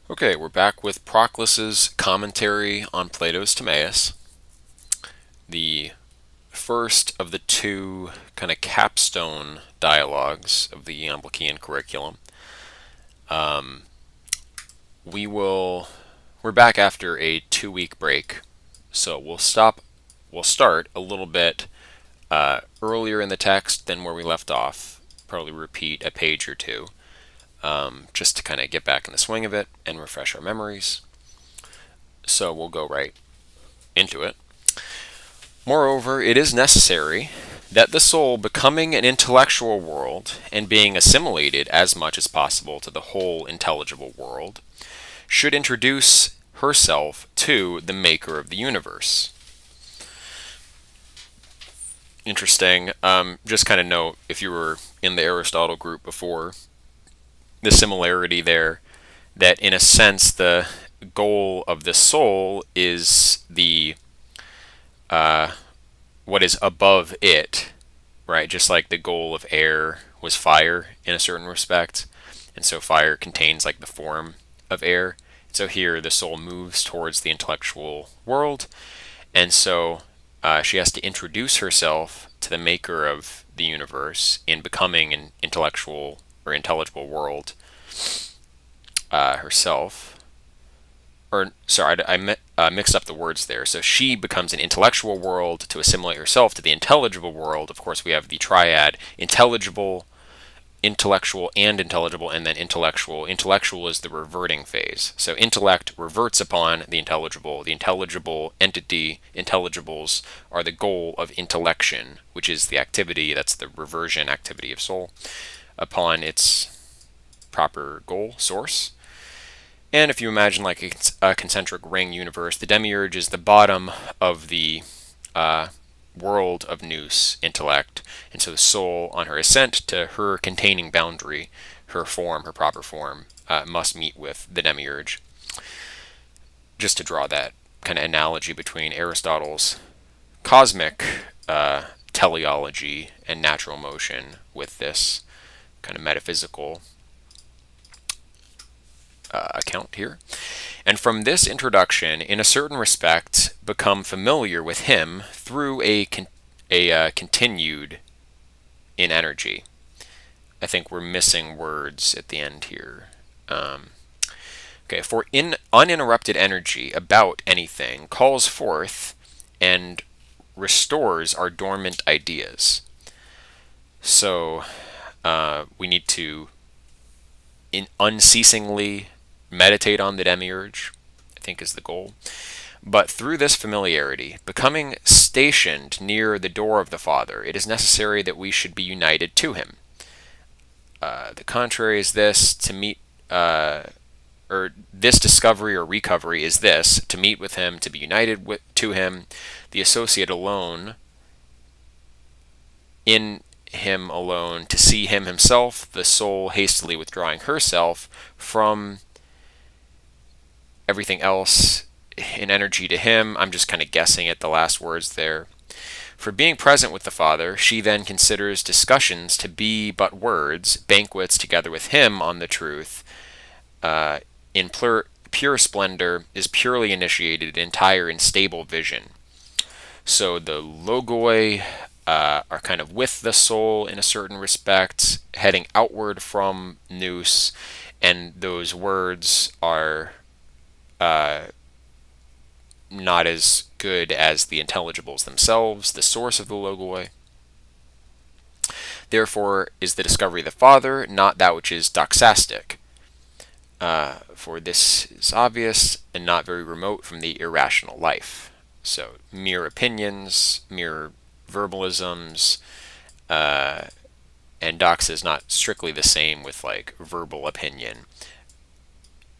Okay, we're back with Proclus's commentary on Plato's Timaeus, the first of the two kind of capstone dialogues of the Iamblichean curriculum. We will we're back after a 2 week break, so we'll start a little bit earlier in the text than where we left off. Probably repeat a page or two, just to kind of get back in the swing of it and refresh our memories. So we'll go right into it. Moreover, it is necessary that the soul, becoming an intellectual world and being assimilated as much as possible to the whole intelligible world, should introduce herself to the maker of the universe. Interesting. Just kind of note, if you were in the Aristotle group before, the similarity there, that in a sense the goal of the soul is the what is above it, right? Just like the goal of air was fire in a certain respect, and so fire contains like the form of air. So here the soul moves towards the intellectual world, and so she has to introduce herself to the maker of the universe in becoming an intellectual or intelligible world herself. Or sorry, I mixed up the words there. So she becomes an intellectual world to assimilate herself to the intelligible world. Of course, we have the triad: intelligible, intellectual, and intelligible, and then intellectual. Intellectual is the reverting phase. So intellect reverts upon the intelligible. The intelligible entity, intelligibles, are the goal of intellection, which is the activity, that's the reversion activity of soul, upon its proper goal, source. And if you imagine like a concentric ring universe, the demiurge is the bottom of the world of nous, intellect, and so the soul, on her ascent to her containing boundary, her form, her proper form, must meet with the demiurge. Just to draw that kind of analogy between Aristotle's cosmic teleology and natural motion with this kind of metaphysical account here. And from this introduction, in a certain respect, become familiar with him through a continued in energy. I think we're missing words at the end here. Okay, for in uninterrupted energy about anything calls forth and restores our dormant ideas. So we need to unceasingly meditate on the demiurge, I think is the goal. But through this familiarity, becoming stationed near the door of the Father, it is necessary that we should be united to him. The contrary is this: to meet, or this discovery or recovery is this: to meet with him, to be united to him, the associate alone, in him alone, to see him himself, the soul hastily withdrawing herself from everything else in energy to him. I'm just kind of guessing at the last words there. For being present with the Father, she then considers discussions to be but words, banquets together with him on the truth, in pure splendor, is purely initiated, entire and stable vision. So the logoi are kind of with the soul in a certain respect, heading outward from nous, and those words are not as good as the intelligibles themselves, the source of the logoi. Therefore is the discovery of the Father not that which is doxastic, for this is obvious and not very remote from the irrational life. So mere opinions, mere verbalisms, and doxa is not strictly the same with like verbal opinion.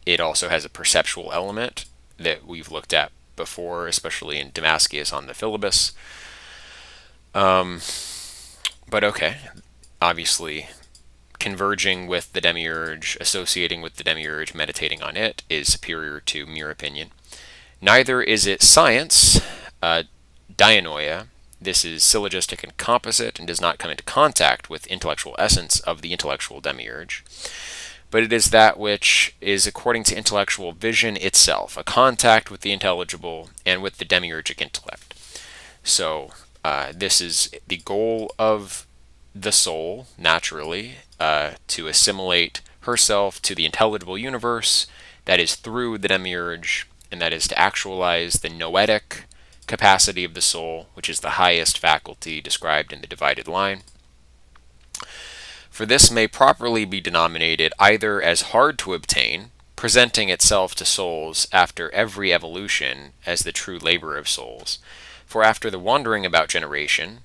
It also has a perceptual element that we've looked at before, especially in Damascus on the Philebus. But okay, obviously, converging with the demiurge, associating with the demiurge, meditating on it is superior to mere opinion. Neither is it science, dianoia. This is syllogistic and composite and does not come into contact with intellectual essence of the intellectual demiurge. but it is that which is according to intellectual vision itself, a contact with the intelligible and with the demiurgic intellect. So this is the goal of the soul, naturally, to assimilate herself to the intelligible universe, that is through the demiurge, and that is to actualize the noetic capacity of the soul, which is the highest faculty described in the divided line. For this may properly be denominated either as hard to obtain, presenting itself to souls after every evolution as the true labor of souls. For after the wandering about generation,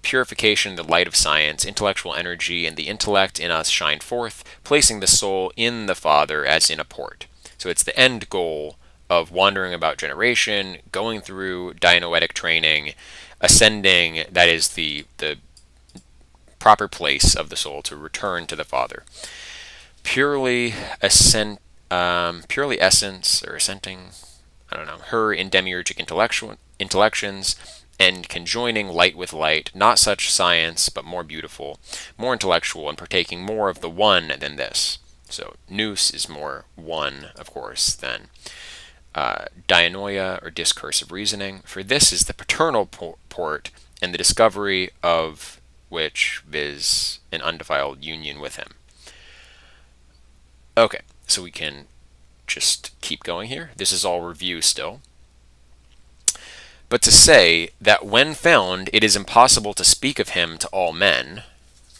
purification in the light of science, intellectual energy, and the intellect in us shine forth, placing the soul in the Father as in a port. So it's the end goal of wandering about generation, going through dianoetic training, ascending, that is the proper place of the soul to return to the Father. Purely essence or assenting, I don't know, her in demiurgic intellections, and conjoining light with light, not such science, but more beautiful, more intellectual, and partaking more of the one than this. So nous is more one, of course, than dianoia or discursive reasoning. For this is the paternal port, and the discovery of which is an undefiled union with him. Okay, so we can just keep going here. This is all review still. But to say that when found, it is impossible to speak of him to all men,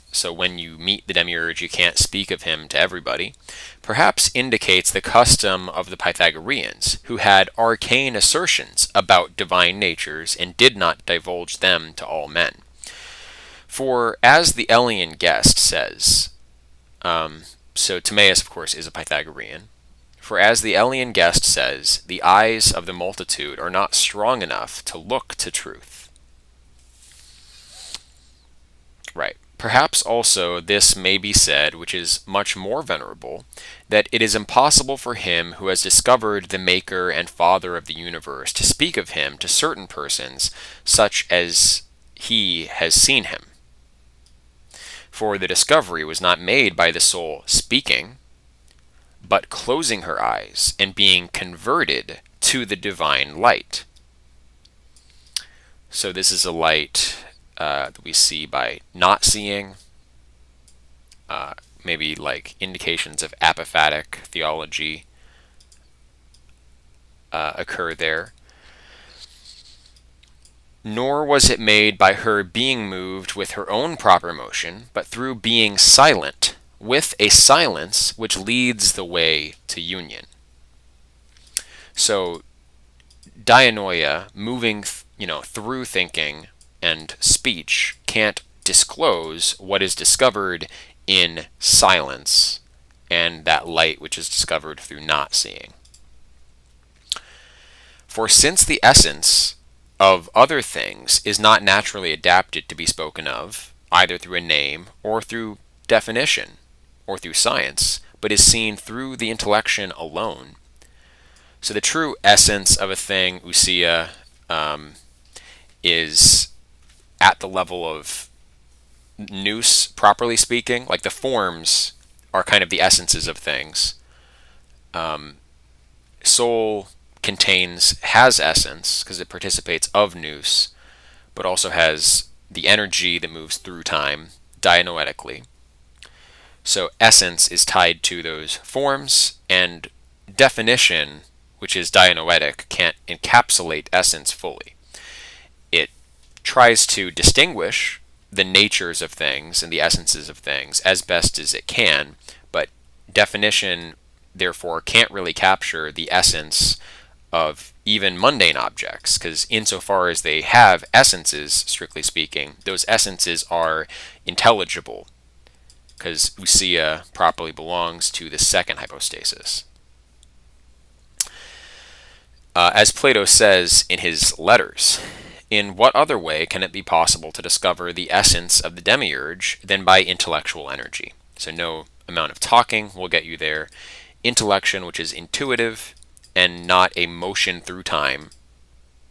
so when you meet the demiurge, you can't speak of him to everybody, perhaps indicates the custom of the Pythagoreans, who had arcane assertions about divine natures and did not divulge them to all men. For as the Elean guest says, so Timaeus, of course, is a Pythagorean. For as the Elean guest says, the eyes of the multitude are not strong enough to look to truth. Right. Perhaps also this may be said, which is much more venerable, that it is impossible for him who has discovered the Maker and Father of the universe to speak of him to certain persons, such as he has seen him. For the discovery was not made by the soul speaking, but closing her eyes and being converted to the divine light. So this is a light that we see by not seeing, maybe like indications of apophatic theology occur there. Nor was it made by her being moved with her own proper motion, but through being silent, with a silence which leads the way to union. So, dianoia, moving through thinking and speech, can't disclose what is discovered in silence and that light which is discovered through not seeing. For since the essence of other things is not naturally adapted to be spoken of, either through a name or through definition or through science, but is seen through the intellection alone. So the true essence of a thing, ousia, is at the level of nous, properly speaking. Like the forms are kind of the essences of things. Soul has essence because it participates of nous, but also has the energy that moves through time dianoetically. So essence is tied to those forms, and definition, which is dianoetic, can't encapsulate essence fully. It tries to distinguish the natures of things and the essences of things as best as it can, but definition, therefore, can't really capture the essence of even mundane objects, because insofar as they have essences, strictly speaking, those essences are intelligible, because ousia properly belongs to the second hypostasis. As Plato says in his letters, in what other way can it be possible to discover the essence of the demiurge than by intellectual energy? So no amount of talking will get you there. Intellection, which is intuitive, and not a motion through time,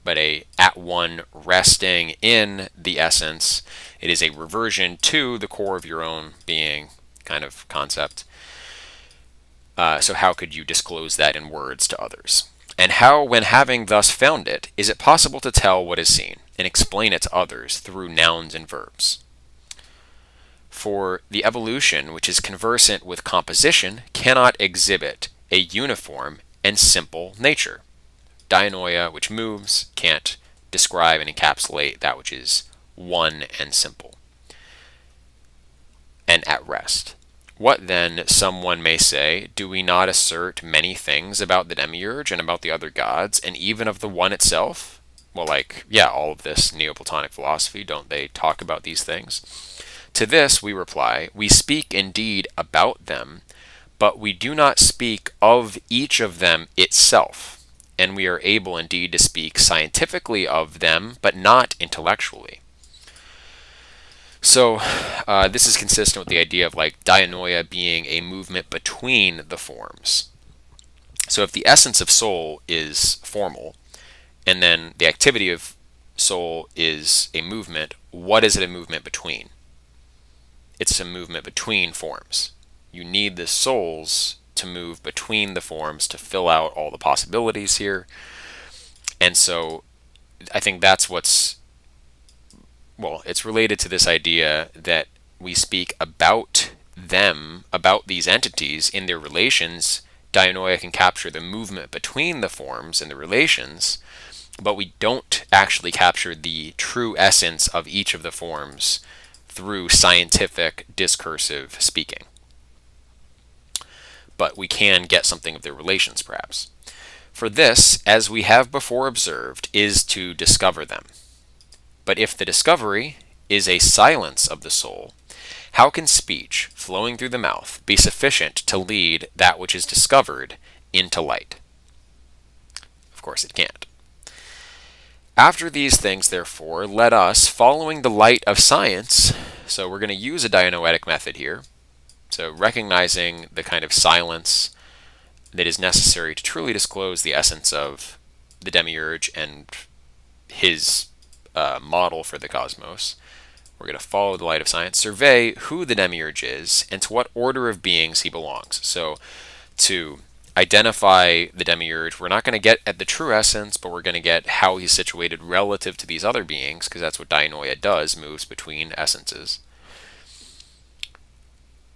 but a at one resting in the essence. It is a reversion to the core of your own being kind of concept. So how could you disclose that in words to others? And how, when having thus found it, is it possible to tell what is seen and explain it to others through nouns and verbs? For the evolution which is conversant with composition cannot exhibit a uniform and simple nature. Dianoia, which moves, can't describe and encapsulate that which is one and simple and at rest. What then, someone may say, do we not assert many things about the demiurge and about the other gods, and even of the one itself? Well, all of this Neoplatonic philosophy, don't they talk about these things? To this we reply, we speak indeed about them, but we do not speak of each of them itself, and we are able indeed to speak scientifically of them, but not intellectually. So this is consistent with the idea of dianoia being a movement between the forms. So if the essence of soul is formal, and then the activity of soul is a movement, what is it a movement between? It's a movement between forms. You need the souls to move between the forms to fill out all the possibilities here. And so I think that's it's related to this idea that we speak about them, about these entities in their relations. Dianoia can capture the movement between the forms and the relations, but we don't actually capture the true essence of each of the forms through scientific discursive speaking. But we can get something of their relations, perhaps. For this, as we have before observed, is to discover them. But if the discovery is a silence of the soul, how can speech, flowing through the mouth, be sufficient to lead that which is discovered into light? Of course it can't. After these things, therefore, let us, following the light of science, so we're going to use a dianoetic method here, so recognizing the kind of silence that is necessary to truly disclose the essence of the demiurge and his model for the cosmos. We're going to follow the light of science, survey who the demiurge is, and to what order of beings he belongs. So to identify the demiurge, we're not going to get at the true essence, but we're going to get how he's situated relative to these other beings, because that's what dianoia does, moves between essences.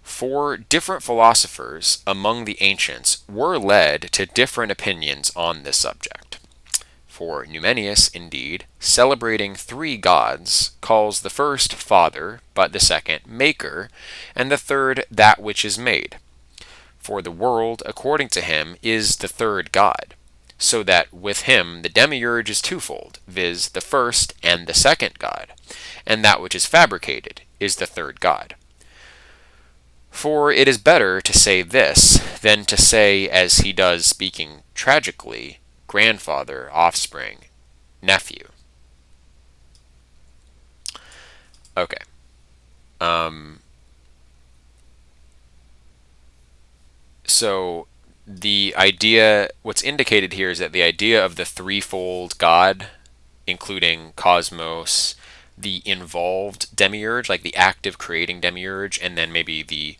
For different philosophers among the ancients were led to different opinions on this subject. For Numenius, indeed, celebrating three gods, calls the first Father, but the second Maker, and the third that which is made. For the world, according to him, is the third God, so that with him the demiurge is twofold, viz. The first and the second God, and that which is fabricated is the third God. For it is better to say this than to say, as he does, speaking tragically, grandfather, offspring, nephew. Okay. So the idea, what's indicated here is that the idea of the threefold God, including cosmos, the involved demiurge, like the active creating demiurge, and then maybe the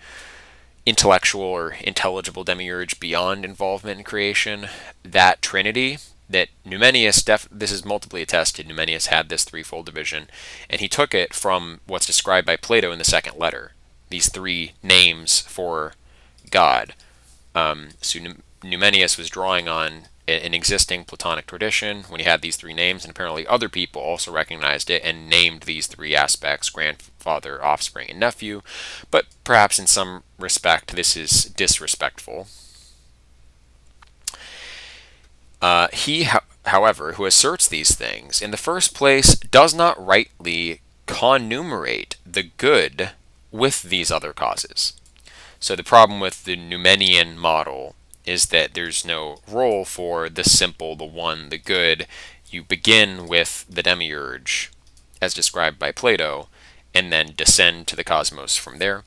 intellectual or intelligible demiurge beyond involvement in creation, that trinity, that Numenius, this is multiply attested, Numenius had this threefold division, and he took it from what's described by Plato in the second letter, these three names for God. So Numenius was drawing on an existing Platonic tradition when he had these three names, and apparently other people also recognized it and named these three aspects, grandfather, offspring, and nephew, but perhaps in some respect this is disrespectful. He, however, who asserts these things, in the first place does not rightly connumerate the good with these other causes. So the problem with the Numenian model is that there's no role for the simple, the one, the good. You begin with the demiurge, as described by Plato, and then descend to the cosmos from there.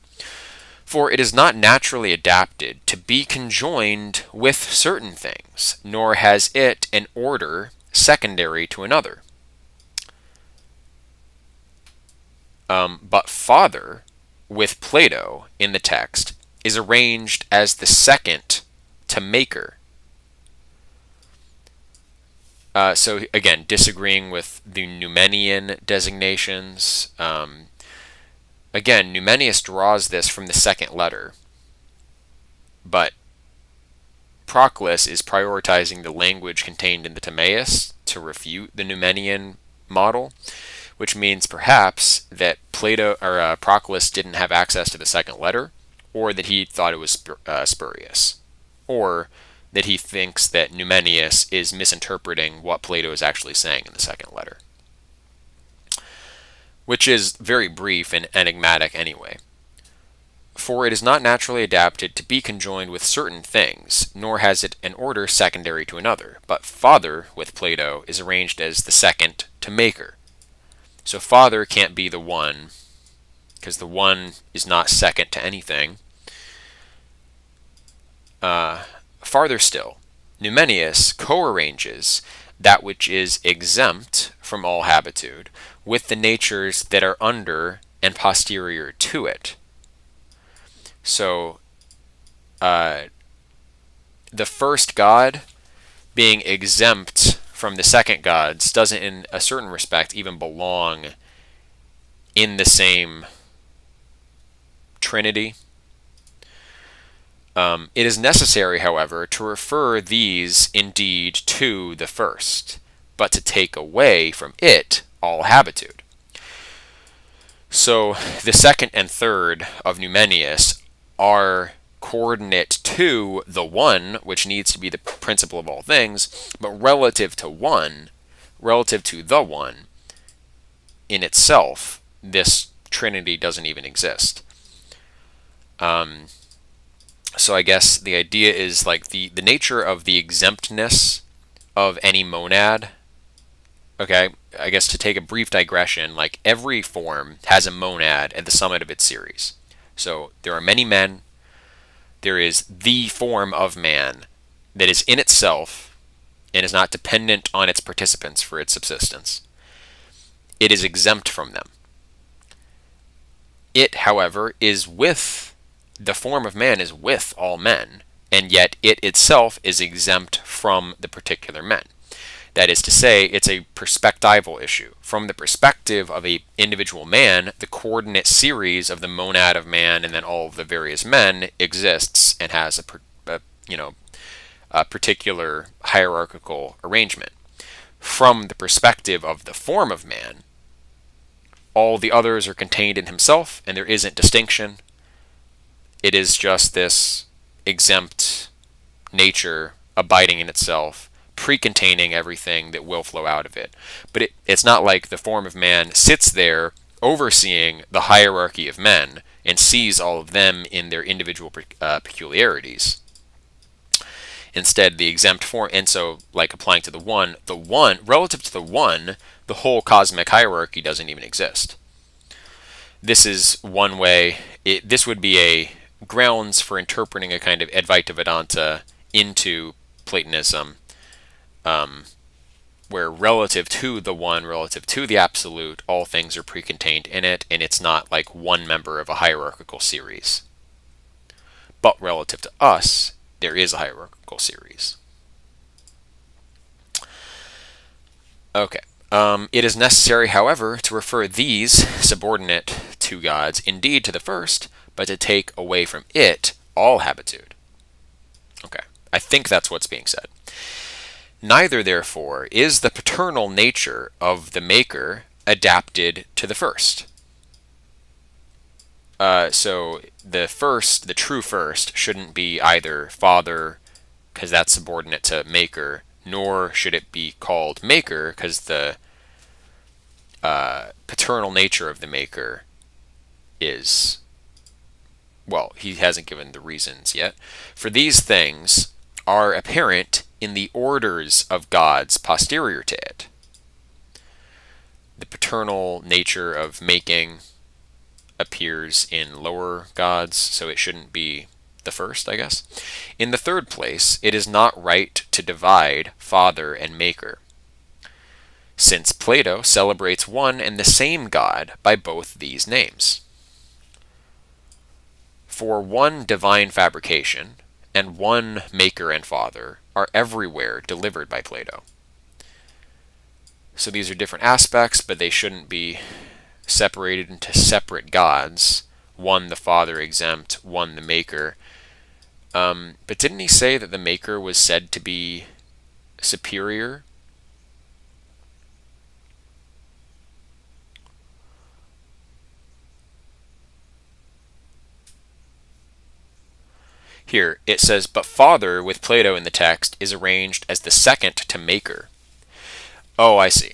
For it is not naturally adapted to be conjoined with certain things, nor has it an order secondary to another. But Father, with Plato in the text, is arranged as the second to maker. So again, disagreeing with the Numenian designations. Again, Numenius draws this from the second letter, but Proclus is prioritizing the language contained in the Timaeus to refute the Numenian model, which means perhaps that Plato or Proclus didn't have access to the second letter, or that he thought it was spurious, or that he thinks that Numenius is misinterpreting what Plato is actually saying in the second letter, which is very brief and enigmatic anyway. For it is not naturally adapted to be conjoined with certain things, nor has it an order secondary to another, but father with Plato is arranged as the second to maker. So father can't be the one, because the one is not second to anything. Farther still, Numenius co-arranges that which is exempt from all habitude with the natures that are under and posterior to it. So, the first god being exempt from the second gods doesn't, in a certain respect, even belong in the same trinity. It is necessary, however, to refer these indeed to the first, but to take away from it all habitude. So the second and third of Numenius are coordinate to the one, which needs to be the principle of all things, but relative to the one in itself, this trinity doesn't even exist. So I guess the idea is like the nature of the exemptness of any monad. Okay, I guess to take a brief digression, like every form has a monad at the summit of its series. So there are many men. There is the form of man that is in itself and is not dependent on its participants for its subsistence. It is exempt from them. It, however, is with the form of man is with all men, and yet it itself is exempt from the particular men. That is to say, it's a perspectival issue. From the perspective of an individual man, the coordinate series of the monad of man and then all of the various men exists and has a particular hierarchical arrangement. From the perspective of the form of man, all the others are contained in himself, and there isn't distinction. It is just this exempt nature abiding in itself, pre-containing everything that will flow out of it. But it's not like the form of man sits there overseeing the hierarchy of men and sees all of them in their individual peculiarities. Instead, the exempt form, and so like applying to the one, relative to the one, the whole cosmic hierarchy doesn't even exist. This is one way, this would be a grounds for interpreting a kind of Advaita Vedanta into Platonism, where relative to the one, relative to the absolute, all things are pre-contained in it, and it's not like one member of a hierarchical series. But relative to us, there is a hierarchical series. Okay. It is necessary, however, to refer these subordinate two gods indeed to the first, but to take away from it all habitude. Okay, I think that's what's being said. Neither, therefore, is the paternal nature of the maker adapted to the first. So the true first, shouldn't be either father, because that's subordinate to maker, nor should it be called maker, because the paternal nature of the maker is, well, he hasn't given the reasons yet. For these things are apparent in the orders of gods posterior to it. The paternal nature of making appears in lower gods, so it shouldn't be the first, I guess. In the third place, it is not right to divide father and maker, since Plato celebrates one and the same god by both these names. For one divine fabrication, and one maker and father are everywhere delivered by Plato. So these are different aspects, but they shouldn't be separated into separate gods. One the father exempt, one the maker. But didn't he say that the maker was said to be superior? Here, it says, but father, with Plato in the text, is arranged as the second to maker. Oh, I see.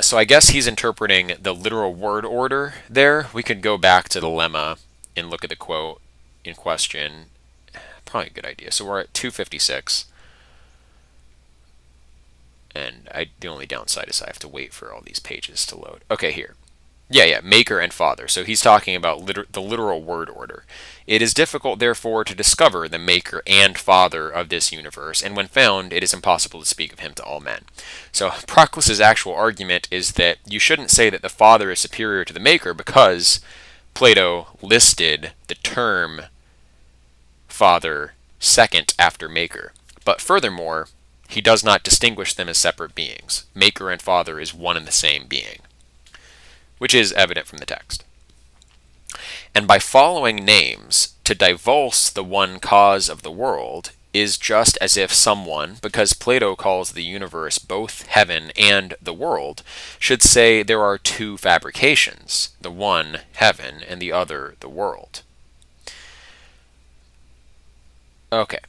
So I guess he's interpreting the literal word order there. We could go back to the lemma and look at the quote in question. Probably a good idea. So we're at 256. And the only downside is I have to wait for all these pages to load. Okay, here. Yeah, maker and father. So he's talking about the literal word order. It is difficult, therefore, to discover the maker and father of this universe, and when found, it is impossible to speak of him to all men. So Proclus's actual argument is that you shouldn't say that the father is superior to the maker because Plato listed the term father second after maker. But furthermore, he does not distinguish them as separate beings. Maker and father is one and the same being, which is evident from the text. And by following names to divulge the one cause of the world is just as if someone, because Plato calls the universe both heaven and the world, should say there are two fabrications, the one heaven and the other the world. Okay.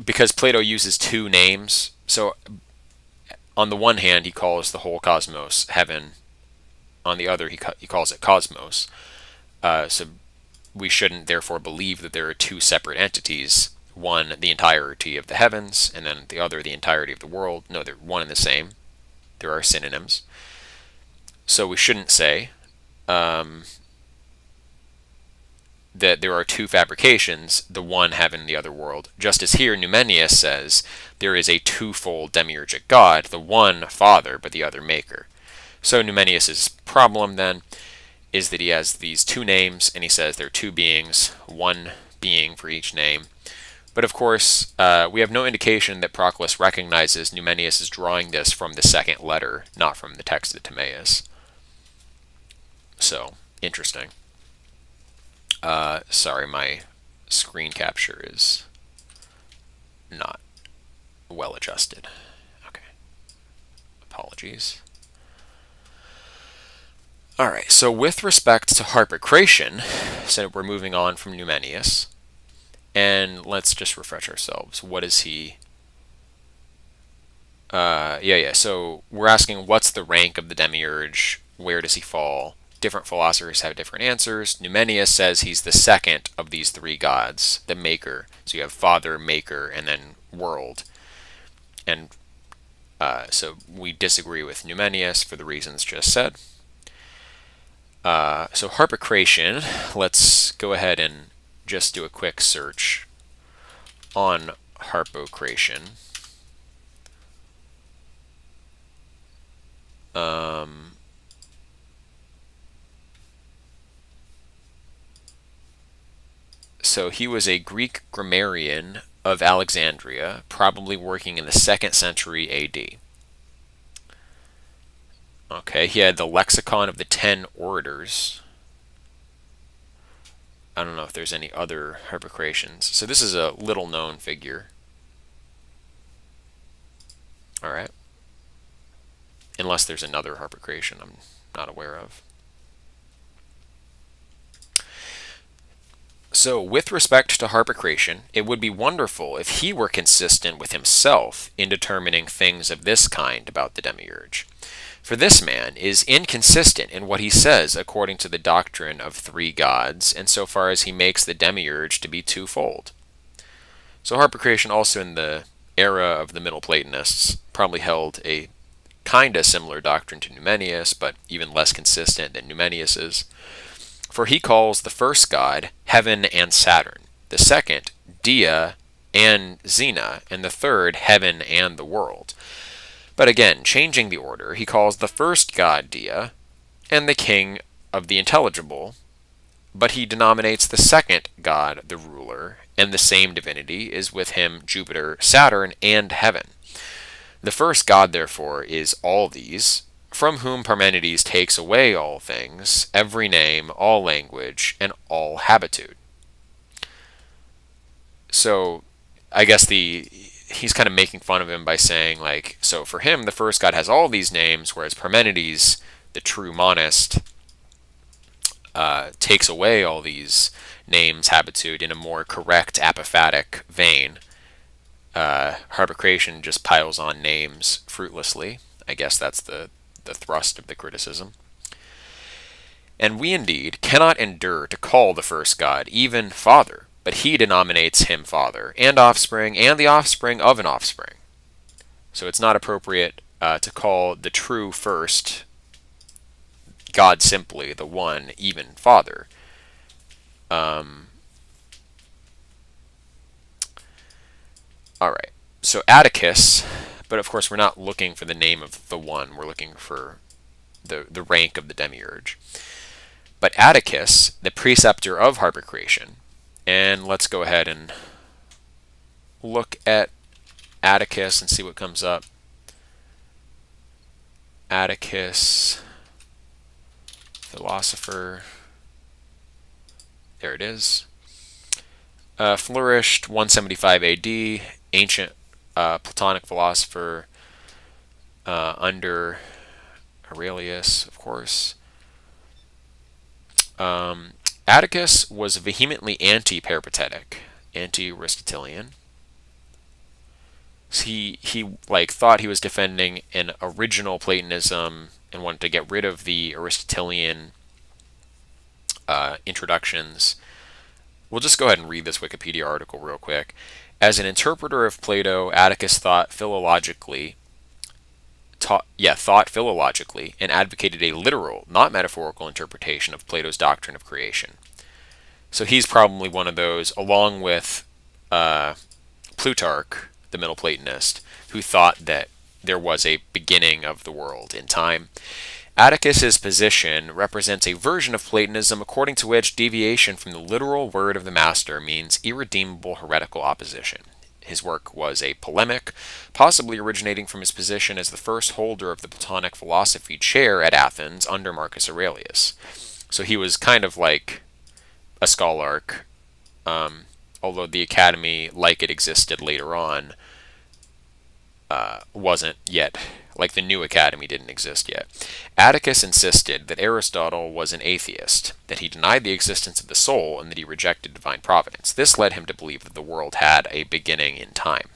Because Plato uses two names, so on the one hand, he calls the whole cosmos heaven. On the other, he calls it cosmos. So we shouldn't therefore believe that there are two separate entities. One, the entirety of the heavens, and then the other, the entirety of the world. No, they're one and the same. There are synonyms. So we shouldn't say that there are two fabrications, the one heaven and the other world. Just as here Numennius says there is a twofold demiurgic God, the one father, but the other maker. So Numennius's problem then is that he has these two names, and he says there are two beings, one being for each name. But of course, we have no indication that Proclus recognizes Numennius is drawing this from the second letter, not from the text of Timaeus. So, interesting. Sorry, my screen capture is not well adjusted. Okay. Apologies. Alright, so with respect to harpocration, so we're moving on from Numennius, and let's just refresh ourselves. What is he? So we're asking what's the rank of the demiurge? Where does he fall? Different philosophers have different answers. Numennius says he's the second of these three gods, the maker. So you have father, maker, and then world. And so we disagree with Numennius for the reasons just said. So harpocration, let's go ahead and just do a quick search on harpocration. So he was a Greek grammarian of Alexandria, probably working in the 2nd century AD. Okay, he had the lexicon of the 10 orators. I don't know if there's any other harpocrations. So this is a little-known figure. Alright. Unless there's another harpocration I'm not aware of. So, with respect to harpocration, it would be wonderful if he were consistent with himself in determining things of this kind about the demiurge. For this man is inconsistent in what he says according to the doctrine of three gods, insofar as he makes the demiurge to be twofold. So harpocration, also in the era of the Middle Platonists, probably held a kinda similar doctrine to Numennius, but even less consistent than Numennius's. For he calls the first god heaven and Saturn, the second Dia and Xena, and the third heaven and the world. But again, changing the order, he calls the first god Dia and the king of the intelligible, but he denominates the second god the ruler, and the same divinity is with him Jupiter, Saturn, and heaven. The first god, therefore, is all these, from whom Parmenides takes away all things, every name, all language, and all habitude. So, I guess he's kind of making fun of him by saying, like, so for him, the first god has all these names, whereas Parmenides, the true monist, takes away all these names, habitude, in a more correct apophatic vein. Harpocration just piles on names fruitlessly. I guess that's the thrust of the criticism. And we indeed cannot endure to call the first god even Father, but he denominates him Father, and offspring, and the offspring of an offspring. So it's not appropriate to call the true first God simply, the one, even Father. Alright, so Atticus, but of course we're not looking for the name of the one, we're looking for the rank of the demiurge. But Atticus, the preceptor of harpocration, and let's go ahead and look at Atticus and see what comes up. Atticus, philosopher, there it is. Flourished 175 AD, ancient Platonic philosopher under Aurelius, of course. Atticus was vehemently anti-peripatetic, anti-Aristotelian. He like thought he was defending an original Platonism and wanted to get rid of the Aristotelian introductions. We'll just go ahead and read this Wikipedia article real quick. As an interpreter of Plato, Atticus thought philologically, and advocated a literal, not metaphorical interpretation of Plato's doctrine of creation. So he's probably one of those, along with Plutarch, the Middle Platonist, who thought that there was a beginning of the world in time. Atticus's position represents a version of Platonism according to which deviation from the literal word of the master means irredeemable heretical opposition. His work was a polemic, possibly originating from his position as the first holder of the Platonic philosophy chair at Athens under Marcus Aurelius. So he was kind of like a scholarch, although the academy, like it existed later on, wasn't yet, like the new academy didn't exist yet. Atticus insisted that Aristotle was an atheist, that he denied the existence of the soul, and that he rejected divine providence. This led him to believe that the world had a beginning in time.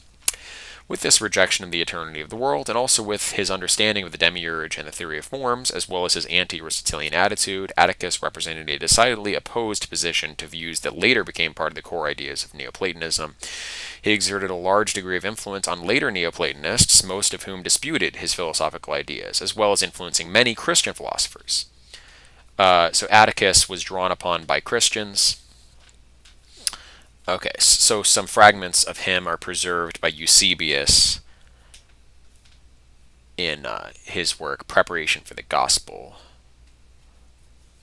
With this rejection of the eternity of the world, and also with his understanding of the demiurge and the theory of forms, as well as his anti-Aristotelian attitude, Atticus represented a decidedly opposed position to views that later became part of the core ideas of Neoplatonism. He exerted a large degree of influence on later Neoplatonists, most of whom disputed his philosophical ideas, as well as influencing many Christian philosophers. So Atticus was drawn upon by Christians. Okay, so some fragments of him are preserved by Eusebius in his work, Preparation for the Gospel.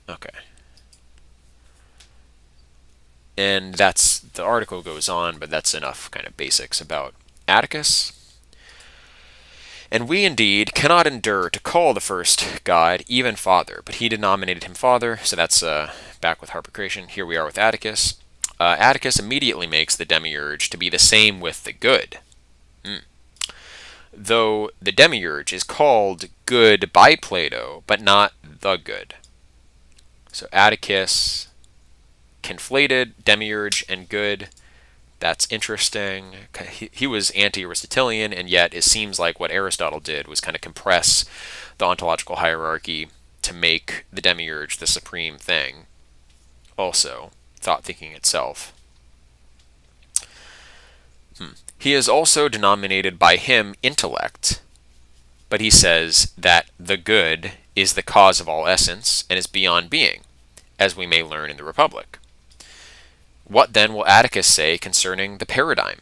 Okay. And the article goes on, but that's enough kind of basics about Atticus. And we indeed cannot endure to call the first god even Father, but he denominated him Father, so that's back with harpocration. Here we are with Atticus. Atticus immediately makes the demiurge to be the same with the good. Though the demiurge is called good by Plato, but not the good. So Atticus conflated demiurge and good. That's interesting. He was anti-Aristotelian, and yet it seems like what Aristotle did was kind of compress the ontological hierarchy to make the demiurge the supreme thing. Also, thought thinking itself. He is also denominated by him intellect, but he says that the good is the cause of all essence and is beyond being, as we may learn in the Republic. What then will Atticus say concerning the paradigm?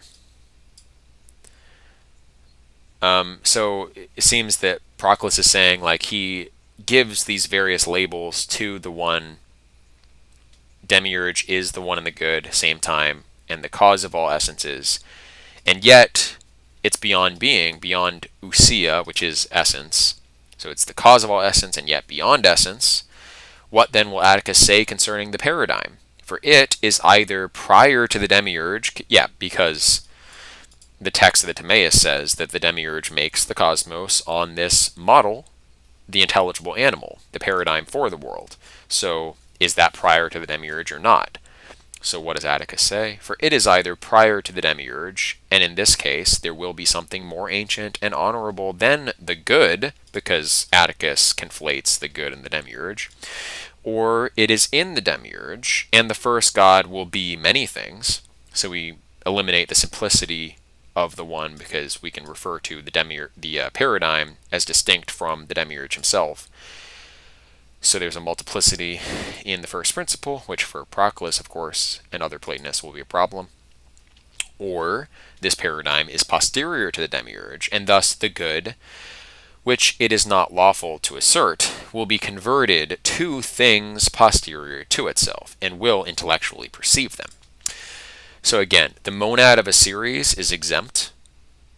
So it seems that Proclus is saying, like, he gives these various labels to the one demiurge is the one and the good, same time, and the cause of all essences, and yet it's beyond being, beyond ousia, which is essence. So it's the cause of all essence and yet beyond essence. What then will Atticus say concerning the paradigm? For it is either prior to the demiurge, because the text of the Timaeus says that the demiurge makes the cosmos on this model, the intelligible animal, the paradigm for the world. So is that prior to the demiurge or not? So what does Atticus say? For it is either prior to the demiurge, and in this case there will be something more ancient and honorable than the good, because Atticus conflates the good and the demiurge, or it is in the demiurge, and the first god will be many things. So we eliminate the simplicity of the one because we can refer to the paradigm as distinct from the demiurge himself. So there's a multiplicity in the first principle, which for Proclus, of course, and other Platonists will be a problem. Or this paradigm is posterior to the demiurge, and thus the good, which it is not lawful to assert, will be converted to things posterior to itself, and will intellectually perceive them. So again, the monad of a series is exempt.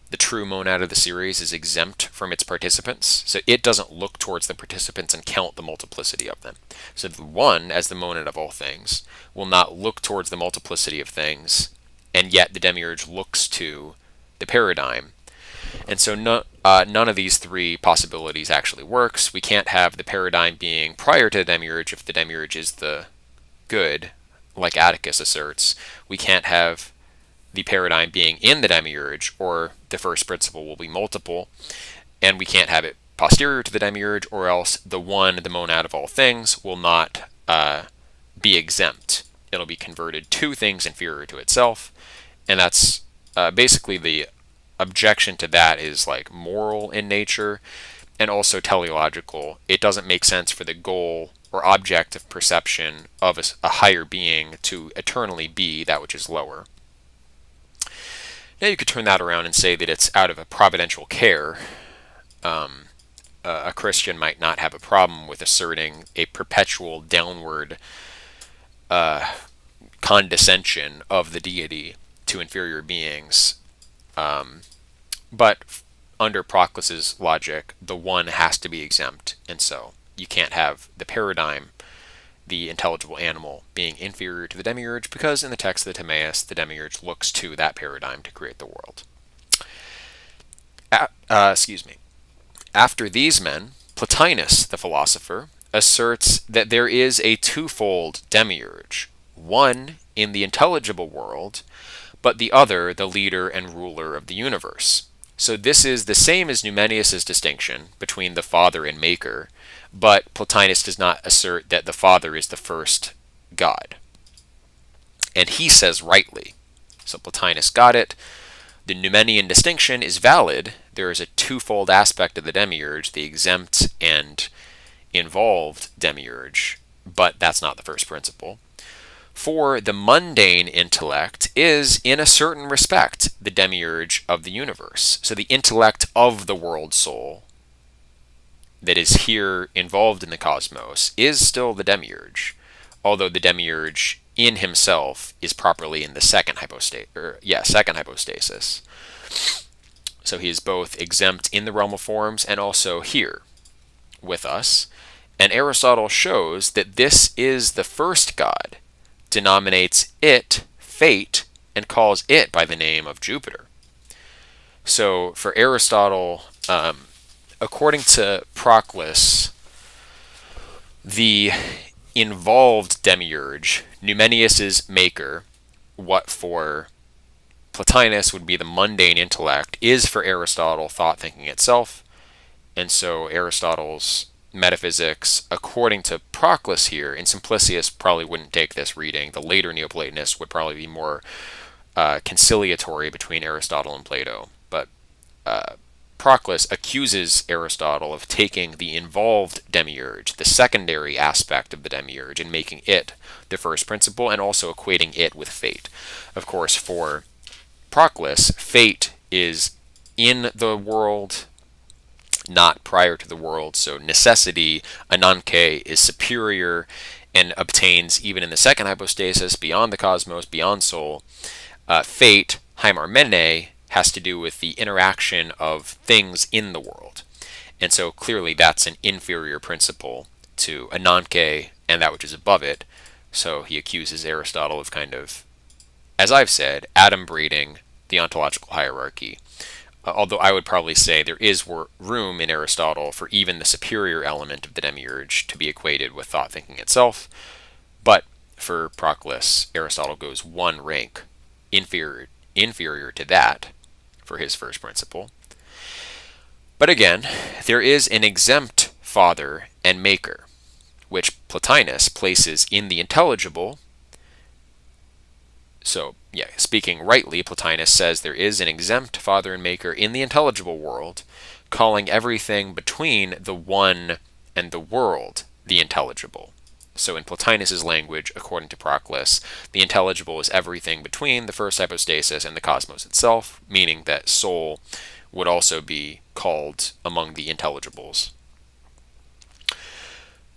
The true monad of the series is exempt from its participants, so it doesn't look towards the participants and count the multiplicity of them. So the one, as the monad of all things, will not look towards the multiplicity of things, and yet the demiurge looks to the paradigm. And so none of these three possibilities actually works. We can't have the paradigm being prior to the demiurge if the demiurge is the good, like Atticus asserts. We can't have the paradigm being in the demiurge, or the first principle will be multiple, and we can't have it posterior to the demiurge, or else the one, the monad of all things, will not be exempt. It'll be converted to things inferior to itself, and that's basically the objection to that is like moral in nature and also teleological. It doesn't make sense for the goal or object of perception of a higher being to eternally be that which is lower. Now you could turn that around and say that it's out of a providential care. A Christian might not have a problem with asserting a perpetual downward condescension of the deity to inferior beings. But under Proclus's logic, the one has to be exempt, and so you can't have the paradigm, the intelligible animal, being inferior to the demiurge, because in the text of the Timaeus, the demiurge looks to that paradigm to create the world. After these men, Plotinus, the philosopher, asserts that there is a twofold demiurge, one in the intelligible world, but the other the leader and ruler of the universe. So this is the same as Numenius's distinction between the Father and Maker, but Plotinus does not assert that the Father is the first God. And he says rightly. So Plotinus got it. The Numenian distinction is valid. There is a twofold aspect of the demiurge, the exempt and involved demiurge, but that's not the first principle. For the mundane intellect is, in a certain respect, the demiurge of the universe. So the intellect of the world soul that is here involved in the cosmos is still the demiurge, although the demiurge in himself is properly in the second hypostasis. So he is both exempt in the realm of forms and also here with us. And Aristotle shows that this is the first God, denominates it fate, and calls it by the name of Jupiter. So for Aristotle, according to Proclus, the involved demiurge, Numenius's maker, what for Plotinus would be the mundane intellect, is for Aristotle thought thinking itself. And so Aristotle's metaphysics, according to Proclus here, and Simplicius probably wouldn't take this reading. The later Neoplatonists would probably be more conciliatory between Aristotle and Plato. But Proclus accuses Aristotle of taking the involved demiurge, the secondary aspect of the demiurge, and making it the first principle, and also equating it with fate. Of course, for Proclus, fate is in the world, not prior to the world, so necessity, ananke, is superior, and obtains even in the second hypostasis, beyond the cosmos, beyond soul. Fate, hymarmene, has to do with the interaction of things in the world. And so clearly that's an inferior principle to ananke and that which is above it. So he accuses Aristotle of kind of, as I've said, adumbrating the ontological hierarchy. Although I would probably say there is room in Aristotle for even the superior element of the demiurge to be equated with thought thinking itself. But for Proclus, Aristotle goes one rank inferior to that for his first principle. But again, there is an exempt father and maker, which Plotinus places in the intelligible. So, yeah, speaking rightly, Plotinus says there is an exempt father and maker in the intelligible world, calling everything between the one and the world the intelligible. So in Plotinus's language, according to Proclus, the intelligible is everything between the first hypostasis and the cosmos itself, meaning that soul would also be called among the intelligibles.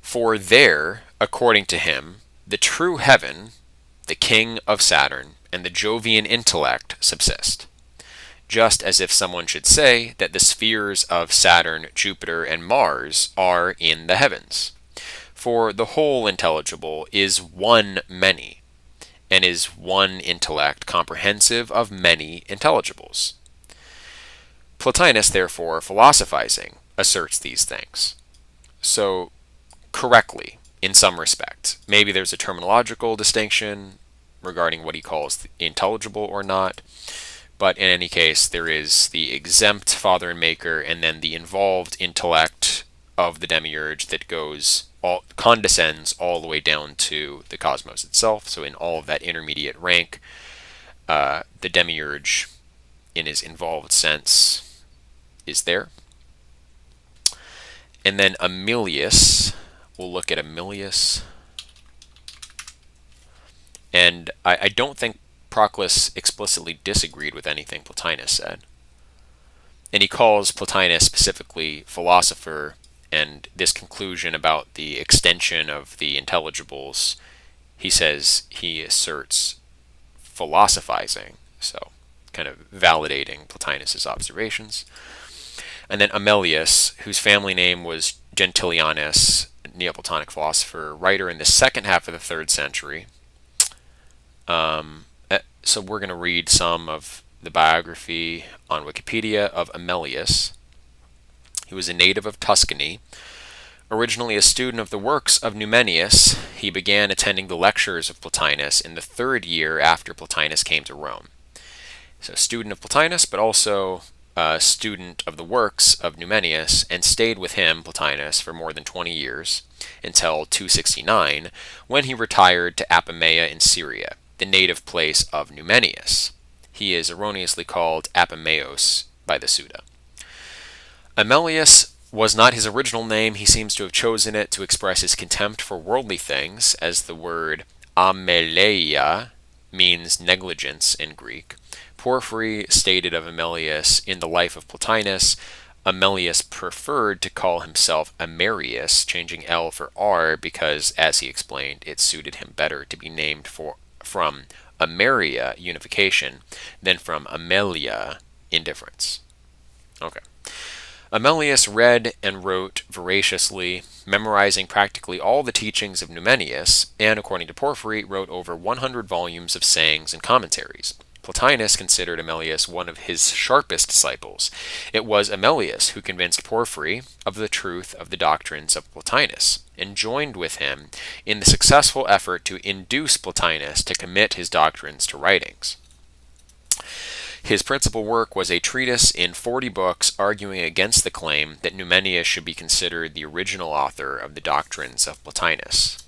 For there, according to him, the true heaven, the king of Saturn, and the Jovian intellect subsist. Just as if someone should say that the spheres of Saturn, Jupiter, and Mars are in the heavens. For the whole intelligible is one many, and is one intellect comprehensive of many intelligibles. Plotinus, therefore, philosophizing, asserts these things. So, correctly, in some respects. Maybe there's a terminological distinction regarding what he calls the intelligible or not, but in any case, there is the exempt father and maker, and then the involved intellect of the demiurge that condescends all the way down to the cosmos itself. So in all of that intermediate rank, the demiurge, in his involved sense, is there. And then Amelius, we'll look at Amelius. And I don't think Proclus explicitly disagreed with anything Plotinus said. And he calls Plotinus specifically philosopher, and this conclusion about the extension of the intelligibles, he asserts philosophizing, so kind of validating Plotinus's observations. And then Amelius, whose family name was Gentilianus, Neoplatonic philosopher, writer in the second half of the 3rd century. So we're going to read some of the biography on Wikipedia of Amelius. He was a native of Tuscany. Originally a student of the works of Numenius, he began attending the lectures of Plotinus in the 3rd year after Plotinus came to Rome. So student of Plotinus, but also a student of the works of Numenius, and stayed with him, Plotinus, for more than 20 years, until 269, when he retired to Apamea in Syria, the native place of Numenius. He is erroneously called Apameos by the Suda. Amelius was not his original name. He seems to have chosen it to express his contempt for worldly things, as the word ameleia means negligence in Greek. Porphyry stated of Amelius in the Life of Plotinus, Amelius preferred to call himself Amerius, changing L for R because, as he explained, it suited him better to be named from Ameria, unification, than from Amelia, indifference. Okay. Amelius read and wrote voraciously, memorizing practically all the teachings of Numenius, and, according to Porphyry, wrote over 100 volumes of sayings and commentaries. Plotinus considered Amelius one of his sharpest disciples. It was Amelius who convinced Porphyry of the truth of the doctrines of Plotinus, and joined with him in the successful effort to induce Plotinus to commit his doctrines to writings. His principal work was a treatise in 40 books arguing against the claim that Numenius should be considered the original author of the doctrines of Plotinus.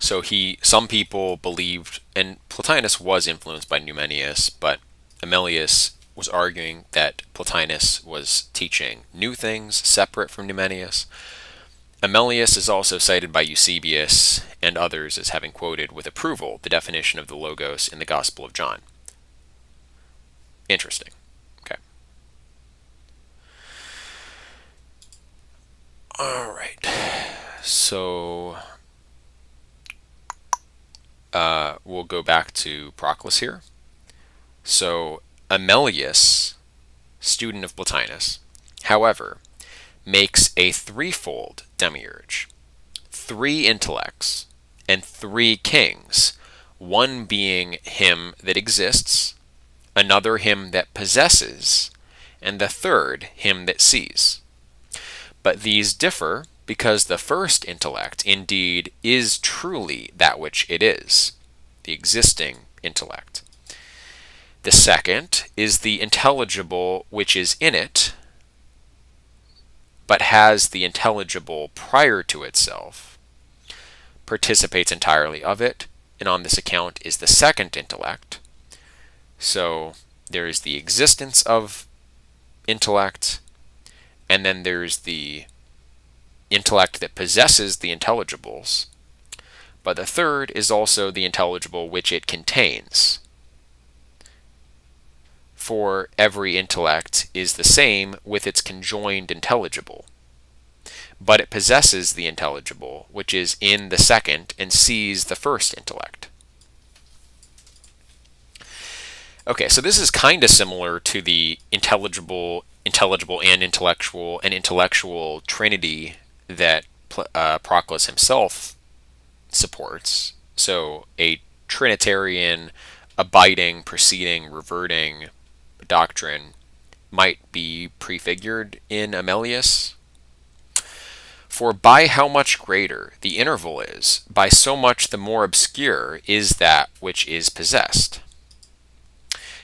So some people believed, and Plotinus was influenced by Numenius, but Amelius was arguing that Plotinus was teaching new things separate from Numenius. Amelius is also cited by Eusebius and others as having quoted with approval the definition of the Logos in the Gospel of John. Interesting. Okay. All right. So we'll go back to Proclus here. So Amelius, student of Plotinus, however, makes a threefold demiurge, 3 intellects, and 3 kings, one being him that exists, another him that possesses, and the third him that sees. But these differ because the first intellect indeed is truly that which it is, the existing intellect. The second is the intelligible which is in it, but has the intelligible prior to itself, participates entirely of it, and on this account is the second intellect. So there is the existence of intellect, and then there's the intellect that possesses the intelligibles, but the third is also the intelligible which it contains. For every intellect is the same with its conjoined intelligible, but it possesses the intelligible which is in the second and sees the first intellect. Okay, so this is kind of similar to the intelligible, and intellectual trinity that Proclus himself supports. So a Trinitarian abiding, preceding, reverting doctrine might be prefigured in Amelius. For by how much greater the interval is, by so much the more obscure is that which is possessed.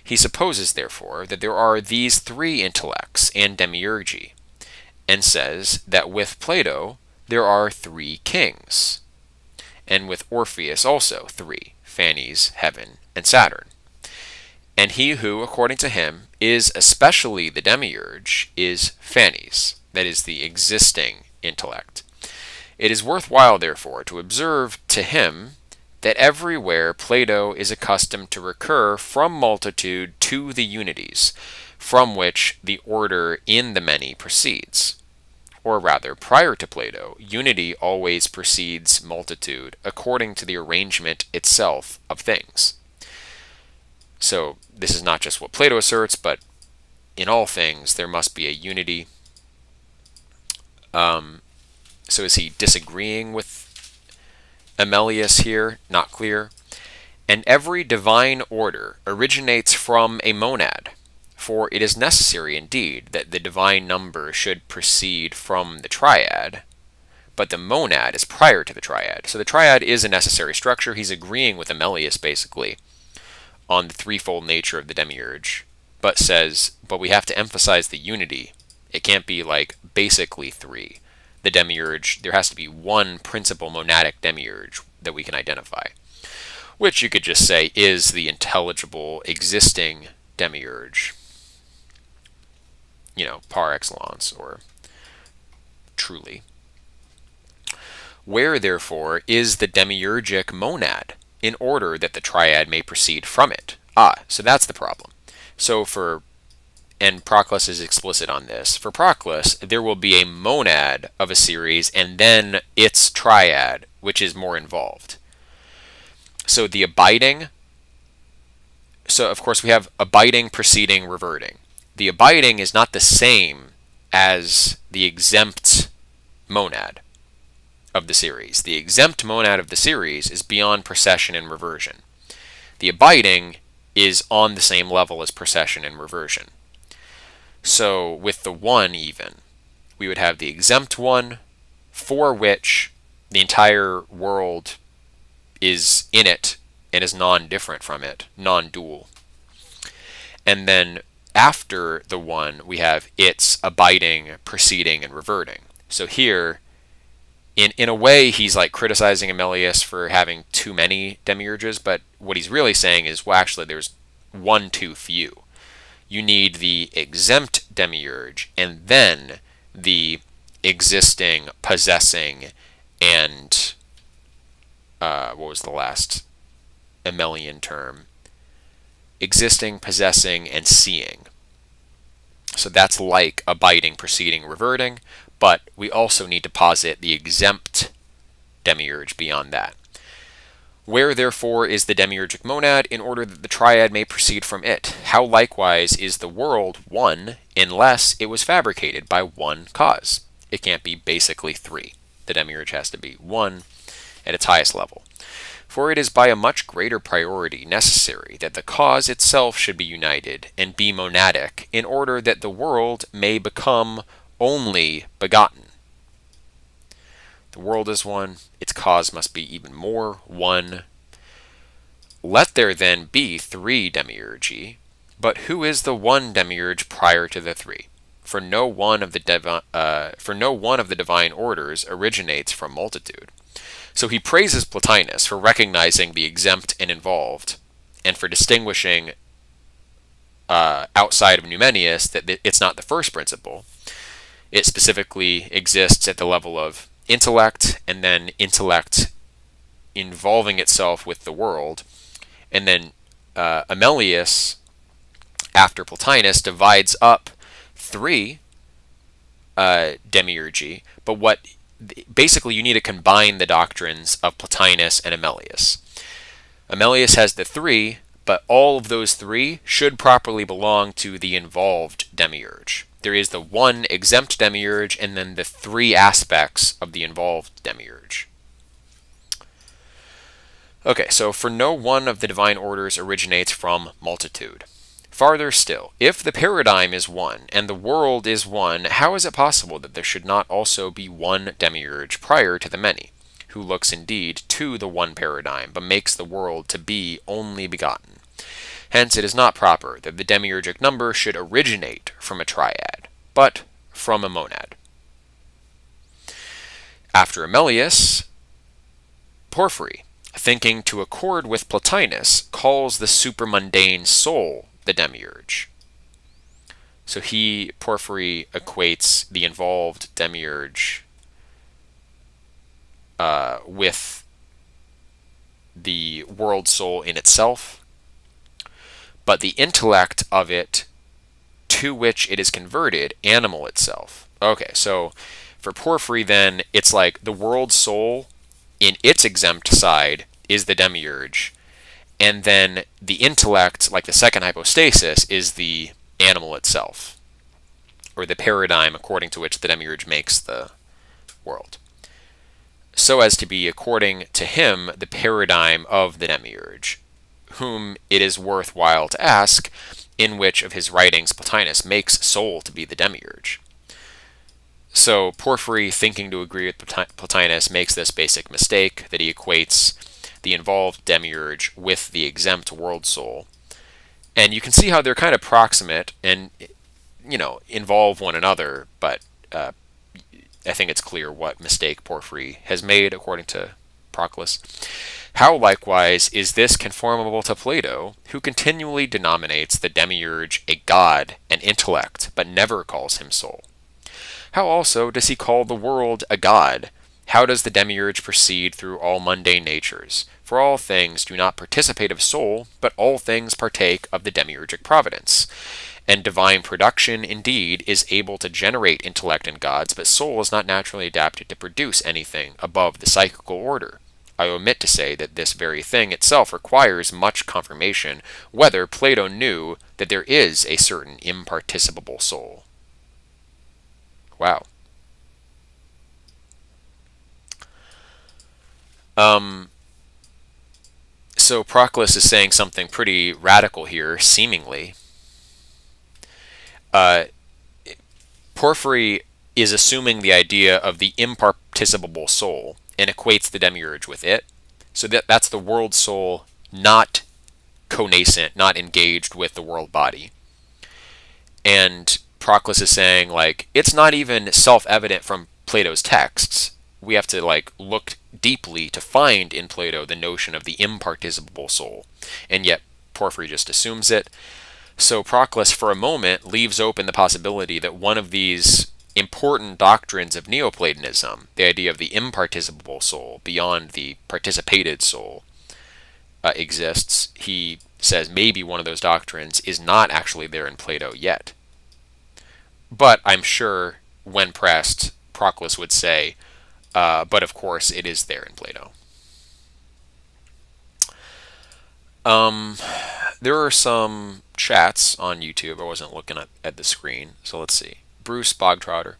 He supposes, therefore, that there are these 3 intellects and demiurgi, and says that with Plato there are 3 kings, and with Orpheus also 3, Phanes, Heaven, and Saturn. And he who, according to him, is especially the demiurge is Phanes, that is the existing intellect. It is worthwhile, therefore, to observe to him that everywhere Plato is accustomed to recur from multitude to the unities, from which the order in the many proceeds. Or rather, prior to Plato, unity always precedes multitude according to the arrangement itself of things. So this is not just what Plato asserts, but in all things there must be a unity. So is he disagreeing with Amelius here? Not clear. And every divine order originates from a monad, for it is necessary indeed that the divine number should proceed from the triad, but the monad is prior to the triad. So the triad is a necessary structure. He's agreeing with Amelius, basically, on the threefold nature of the demiurge, but says, but we have to emphasize the unity. It can't be like basically 3. The demiurge, there has to be one principal monadic demiurge that we can identify, which you could just say is the intelligible existing demiurge, par excellence, or truly. Where, therefore, is the demiurgic monad, in order that the triad may proceed from it? So that's the problem. And Proclus is explicit on this. For Proclus, there will be a monad of a series and then its triad, which is more involved. So the abiding, so of course we have abiding, preceding, reverting. The abiding is not the same as the exempt monad of the series. The exempt monad of the series is beyond precession and reversion. The abiding is on the same level as precession and reversion. So with the 1 even, we would have the exempt one, for which the entire world is in it and is non-different from it, non-dual. And then after the 1, we have its abiding, preceding, and reverting. So here, in a way, he's like criticizing Amelius for having too many demiurges, but what he's really saying is, well, actually, there's one too few. You need the exempt demiurge, and then the existing, possessing, and what was the last Amelian term? existing, possessing, and seeing. So that's like abiding, proceeding, reverting, but we also need to posit the exempt demiurge beyond that. Where, therefore, is the demiurgic monad in order that the triad may proceed from it? How likewise is the world one unless it was fabricated by one cause? It can't be basically three. The demiurge has to be one at its highest level. For it is by a much greater priority necessary that the cause itself should be united and be monadic in order that the world may become only begotten. The world is one, its cause must be even more one. Let there then be three demiurgi, but who is the one demiurge prior to the three? For no one of the divine orders originates from multitude. So he praises Plotinus for recognizing the exempt and involved, and for distinguishing outside of Numennius that it's not the first principle. It specifically exists at the level of intellect, and then intellect involving itself with the world. And then Amelius, after Plotinus, divides up three demiurgi, but basically you need to combine the doctrines of Plotinus and Amelius. Amelius has the three, but all of those three should properly belong to the involved demiurge. There is the one exempt demiurge, and then the three aspects of the involved demiurge. Okay, so for no one of the divine orders originates from multitude. Farther still, if the paradigm is one, and the world is one, how is it possible that there should not also be one demiurge prior to the many, who looks indeed to the one paradigm, but makes the world to be only begotten? Hence it is not proper that the demiurgic number should originate from a triad, but from a monad. After Amelius, Porphyry, thinking to accord with Plotinus, calls the supermundane soul the demiurge. So Porphyry, equates the involved demiurge with the world soul in itself, but the intellect of it to which it is converted, animal itself. Okay, so for Porphyry then, it's like the world soul in its exempt side is the demiurge, and then the intellect, like the second hypostasis, is the animal itself, or the paradigm according to which the demiurge makes the world, so as to be, according to him, the paradigm of the demiurge, whom it is worthwhile to ask in which of his writings Plotinus makes soul to be the demiurge. So Porphyry, thinking to agree with Plotinus, makes this basic mistake that he equates the involved demiurge with the exempt world soul. And you can see how they're kind of proximate and, involve one another, but I think it's clear what mistake Porphyry has made according to Proclus. How likewise is this conformable to Plato, who continually denominates the demiurge a god and intellect, but never calls him soul? How also does he call the world a god? How does the demiurge proceed through all mundane natures? For all things do not participate of soul, but all things partake of the demiurgic providence. And divine production, indeed, is able to generate intellect in gods, but soul is not naturally adapted to produce anything above the psychical order. I omit to say that this very thing itself requires much confirmation whether Plato knew that there is a certain imparticipable soul. Wow. So Proclus is saying something pretty radical here, seemingly. Porphyry is assuming the idea of the imparticipable soul and equates the demiurge with it. So that's the world soul not connascent, not engaged with the world body. And Proclus is saying, it's not even self-evident from Plato's texts. We have to, look deeply to find in Plato the notion of the imparticipable soul. And yet Porphyry just assumes it. So Proclus, for a moment, leaves open the possibility that one of these important doctrines of Neoplatonism, the idea of the imparticipable soul beyond the participated soul, exists. He says maybe one of those doctrines is not actually there in Plato yet. But I'm sure, when pressed, Proclus would say, but of course it is there in Plato. There are some chats on YouTube. I wasn't looking at the screen, so let's see. Bruce Bogtrotter.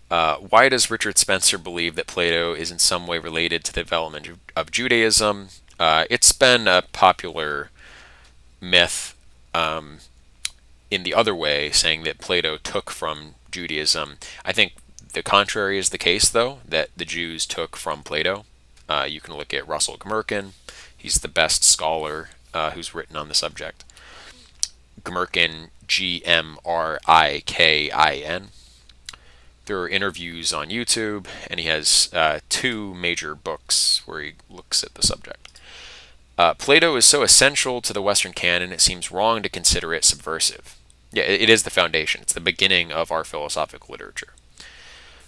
Why does Richard Spencer believe that Plato is in some way related to the development of Judaism? It's been a popular myth in the other way, saying that Plato took from Judaism. I think the contrary is the case, though, that the Jews took from Plato. You can look at Russell Gmirkin. He's the best scholar who's written on the subject. Gmirkin, Gmrikin. There are interviews on YouTube, and he has 2 major books where he looks at the subject. Plato is so essential to the Western canon, it seems wrong to consider it subversive. Yeah, it is the foundation. It's the beginning of our philosophical literature.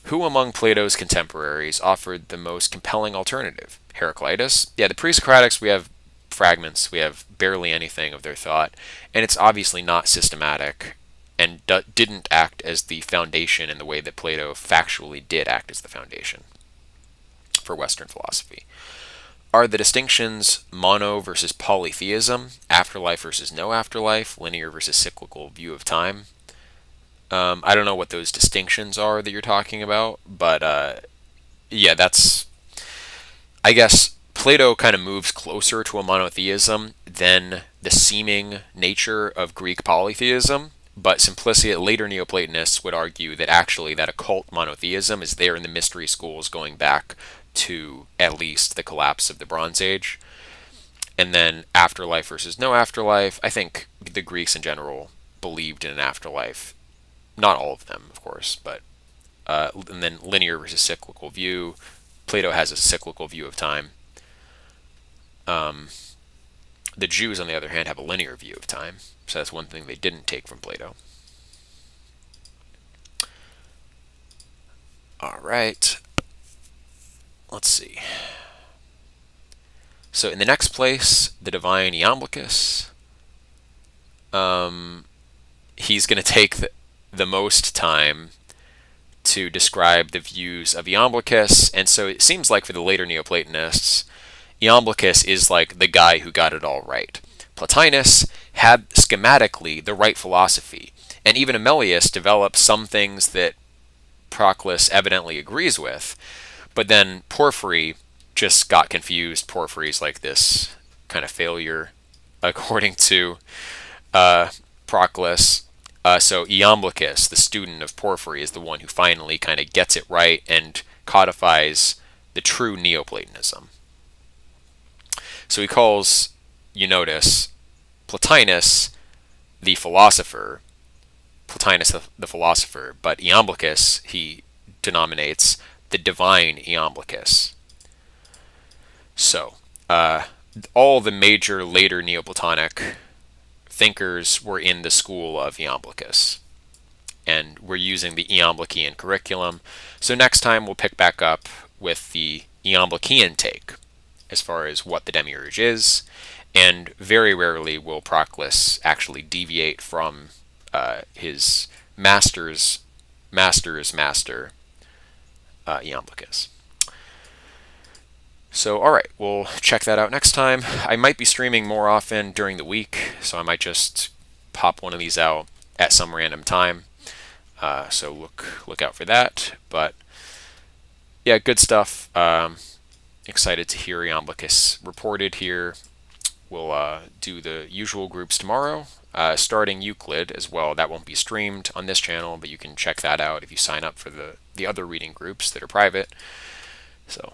Who among Plato's contemporaries offered the most compelling alternative? Heraclitus? Yeah, the pre-Socratics, we have fragments. We have barely anything of their thought, and it's obviously not systematic and didn't act as the foundation in the way that Plato factually did act as the foundation for Western philosophy. Are the distinctions mono versus polytheism, afterlife versus no afterlife, linear versus cyclical view of time? I don't know what those distinctions are that you're talking about, but yeah, that's... I guess Plato kind of moves closer to a monotheism than the seeming nature of Greek polytheism, but later Neoplatonists would argue that actually that occult monotheism is there in the mystery schools going back to at least the collapse of the Bronze Age. And then afterlife versus no afterlife, I think the Greeks in general believed in an afterlife. Not all of them, of course, but and then linear versus cyclical view. Plato has a cyclical view of time. The Jews, on the other hand, have a linear view of time. So that's one thing they didn't take from Plato. All right. Let's see. So in the next place, the divine Iamblichus. He's going to take the most time to describe the views of Iamblichus, and so it seems like for the later Neoplatonists, Iamblichus is like the guy who got it all right. Plotinus had schematically the right philosophy, and even Amelius developed some things that Proclus evidently agrees with, but then Porphyry just got confused. Porphyry's like this kind of failure, according to Proclus. So Iamblichus, the student of Porphyry, is the one who finally kind of gets it right and codifies the true Neoplatonism. So he calls, you notice, Plotinus the philosopher, but Iamblichus he denominates the divine Iamblichus. So, all the major later Neoplatonic thinkers were in the school of Iamblichus, and we're using the Iamblichian curriculum. So next time we'll pick back up with the Iamblichian take as far as what the demiurge is, and very rarely will Proclus actually deviate from his master's master, Iamblichus. So, alright, we'll check that out next time. I might be streaming more often during the week, so I might just pop one of these out at some random time. So look out for that. But, yeah, good stuff. Excited to hear Iamblichus reported here. We'll do the usual groups tomorrow, starting Euclid as well. That won't be streamed on this channel, but you can check that out if you sign up for the other reading groups that are private. So